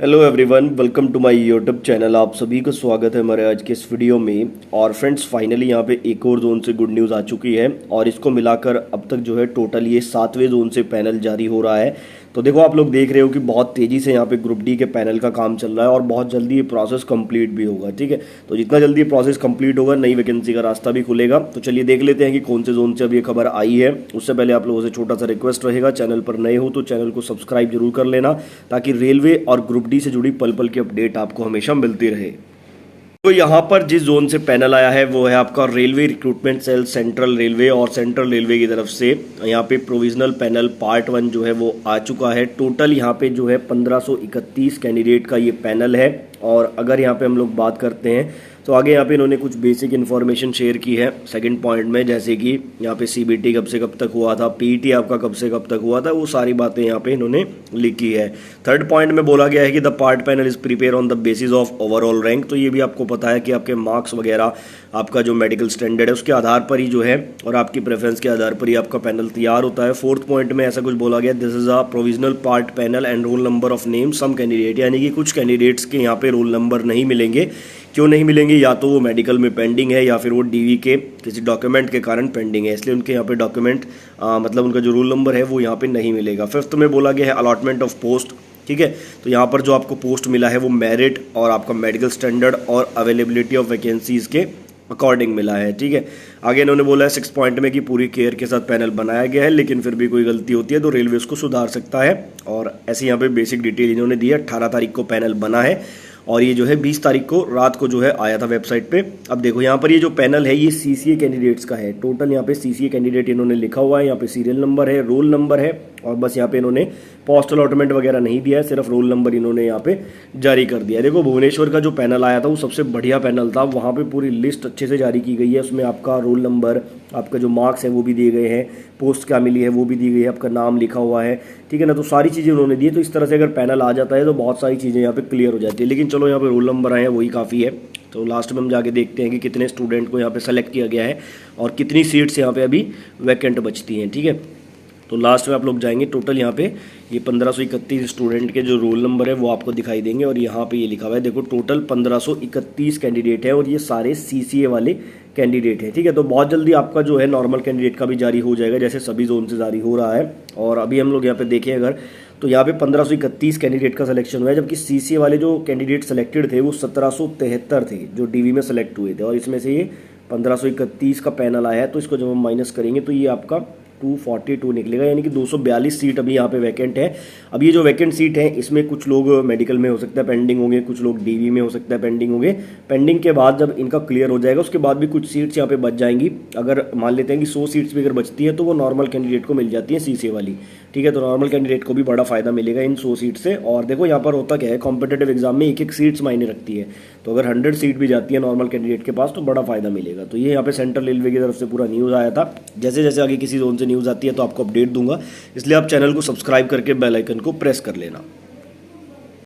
Hello everyone, welcome to my YouTube channel. आप सभी का स्वागत है हमारे आज के इस वीडियो में। और फ्रेंड्स, फाइनली यहाँ पे एक और जोन से गुड न्यूज़ आ चुकी है और इसको मिलाकर अब तक जो है टोटल ये 7वें जोन से पैनल जारी हो रहा है। तो देखो, आप लोग देख रहे हो कि बहुत तेज़ी से यहाँ पे ग्रुप डी के पैनल का काम चल रहा है और बहुत जल्दी ये प्रोसेस कंप्लीट भी होगा। ठीक है, तो जितना जल्दी ये प्रोसेस कंप्लीट होगा नई वैकेंसी का रास्ता भी खुलेगा। तो चलिए देख लेते हैं कि कौन से जोन से अब ये खबर आई है। उससे पहले आप लोगों से छोटा सा रिक्वेस्ट रहेगा, चैनल पर नए हो तो चैनल को सब्सक्राइब जरूर कर लेना, ताकि रेलवे और ग्रुप डी से जुड़ी पल पल की अपडेट आपको हमेशा मिलती रहे। तो यहाँ पर जिस जोन से पैनल आया है वो है आपका railway recruitment cell, central railway. और सेंट्रल रेलवे की तरफ से यहाँ पे प्रोविजनल पैनल पार्ट 1 जो है वो आ चुका है। टोटल यहाँ पे जो है 1531 कैंडिडेट का ये पैनल है। और अगर यहाँ पे हम लोग बात करते हैं तो आगे यहाँ पे इन्होंने कुछ बेसिक इन्फॉर्मेशन शेयर की है सेकंड पॉइंट में, जैसे कि यहाँ पे सीबीटी कब से कब तक हुआ था, पीईटी आपका कब से कब तक हुआ था, वो सारी बातें यहाँ पे इन्होंने लिखी है। थर्ड पॉइंट में बोला गया है कि the part panel is prepare on the basis of overall rank. तो ये भी आपको पता है कि आपके मार्क्स वगैरह, आपका जो मेडिकल स्टैंडर्ड है उसके आधार पर ही जो है और आपकी प्रेफरेंस के आधार पर ही आपका पैनल तैयार होता है। फोर्थ पॉइंट में ऐसा कुछ बोला गया, this is a provisional part panel and roll number of name some candidate, यानी कि कुछ कैंडिडेट्स के यहाँ पे रोल नंबर नहीं मिलेंगे। क्यों नहीं मिलेंगे? या तो वो मेडिकल में पेंडिंग है या फिर वो डीवी के किसी डॉक्यूमेंट के कारण पेंडिंग है, इसलिए उनके यहाँ पे डॉक्यूमेंट मतलब उनका जो रोल नंबर है वो यहाँ पे नहीं मिलेगा। फिफ्थ में बोला गया है अलॉटमेंट ऑफ पोस्ट। ठीक है, तो यहाँ पर जो आपको पोस्ट मिला है वो मेरिट और आपका मेडिकल स्टैंडर्ड और अवेलेबिलिटी ऑफ वैकेंसीज के अकॉर्डिंग मिला है। ठीक है, आगे इन्होंने बोला है 6 पॉइंट में कि पूरी केयर के साथ पैनल बनाया गया है, लेकिन फिर भी कोई गलती होती है तो रेलवे उसको सुधार सकता है। और ऐसे यहाँ पे बेसिक डिटेल इन्होंने दी है। 18 तारीख को पैनल बना है और ये जो है 20 तारीख को रात को जो है आया था वेबसाइट पे। अब देखो यहाँ पर ये जो पैनल है ये सीसीए कैंडिडेट्स का है। टोटल यहाँ पे सीसीए कैंडिडेट इन्होंने लिखा हुआ है, यहाँ पे सीरियल नंबर है, रोल नंबर है और बस यहाँ पे इन्होंने पोस्ट अलॉटमेंट वगैरह नहीं दिया है, सिर्फ रोल नंबर इन्होंने यहाँ पे जारी कर दिया है। देखो, भुवनेश्वर का जो पैनल आया था वो सबसे बढ़िया पैनल था, वहाँ पे पूरी लिस्ट अच्छे से जारी की गई है। उसमें आपका रोल नंबर, आपका जो मार्क्स है वो भी दिए गए हैं, पोस्ट क्या मिली है वो भी दी गई है, आपका नाम लिखा हुआ है। ठीक है ना, तो सारी चीज़ें उन्होंने दी है। तो इस तरह से अगर पैनल आ जाता है तो बहुत सारी चीज़ें यहाँ पे क्लियर हो जाती है। लेकिन चलो, यहाँ पे रोल नंबर आए हैं वही काफ़ी है। तो लास्ट में हम जाके देखते हैं कि कितने स्टूडेंट को यहाँ पे सेलेक्ट किया गया है और कितनी सीट्स यहाँ पे अभी वैकेंट बचती हैं। ठीक है, तो लास्ट में आप लोग जाएंगे, टोटल यहाँ पे ये 1531 स्टूडेंट के जो रोल नंबर है वो आपको दिखाई देंगे और यहाँ पे ये लिखा हुआ है। देखो, टोटल 1531 कैंडिडेट है और ये सारे सीसीए वाले कैंडिडेट हैं। ठीक है, तो बहुत जल्दी आपका जो है नॉर्मल कैंडिडेट का भी जारी हो जाएगा, जैसे सभी जोन से जारी हो रहा है। और अभी हम लोग यहाँ पे देखें अगर, तो यहाँ पे 1531 कैंडिडेट का सिलेक्शन हुआ है, जबकि सीसीए वाले जो कैंडिडेट सेलेक्टेड थे वो 1773 थे जो डीवी में सेलेक्ट हुए थे। और इसमें से ये 1531 का पैनल आया है, तो इसको जब हम माइनस करेंगे तो ये आपका 242 निकलेगा, यानी कि 242 सीट अभी यहाँ पे वैकेंट है। अब ये जो वैकेंट सीट है इसमें कुछ लोग मेडिकल में हो सकता है पेंडिंग होंगे, कुछ लोग डीवी में हो सकता है पेंडिंग होंगे। पेंडिंग के बाद जब इनका क्लियर हो जाएगा उसके बाद भी कुछ सीट्स यहाँ पे बच जाएंगी। अगर मान लेते हैं कि 100 सीट्स भी अगर बचती है तो वो नॉर्मल कैंडिडेट को मिल जाती है सीसीए वाली। ठीक है, तो नॉर्मल कैंडिडेट को भी बड़ा फायदा मिलेगा इन 100 सीट से। और देखो, यहाँ पर होता क्या है, कॉम्पिटेटिव एग्जाम में एक एक सीट्स मायने रखती है, तो अगर 100 सीट भी जाती है नॉर्मल कैंडिडेट के पास तो बड़ा फायदा मिलेगा। तो ये यहाँ पे सेंट्रल रेलवे की तरफ से पूरा न्यूज़ आया था। जैसे जैसे आगे किसी जोन से न्यूज़ आती है तो आपको अपडेट दूंगा, इसलिए आप चैनल को सब्सक्राइब करके बेल आइकन को प्रेस कर लेना।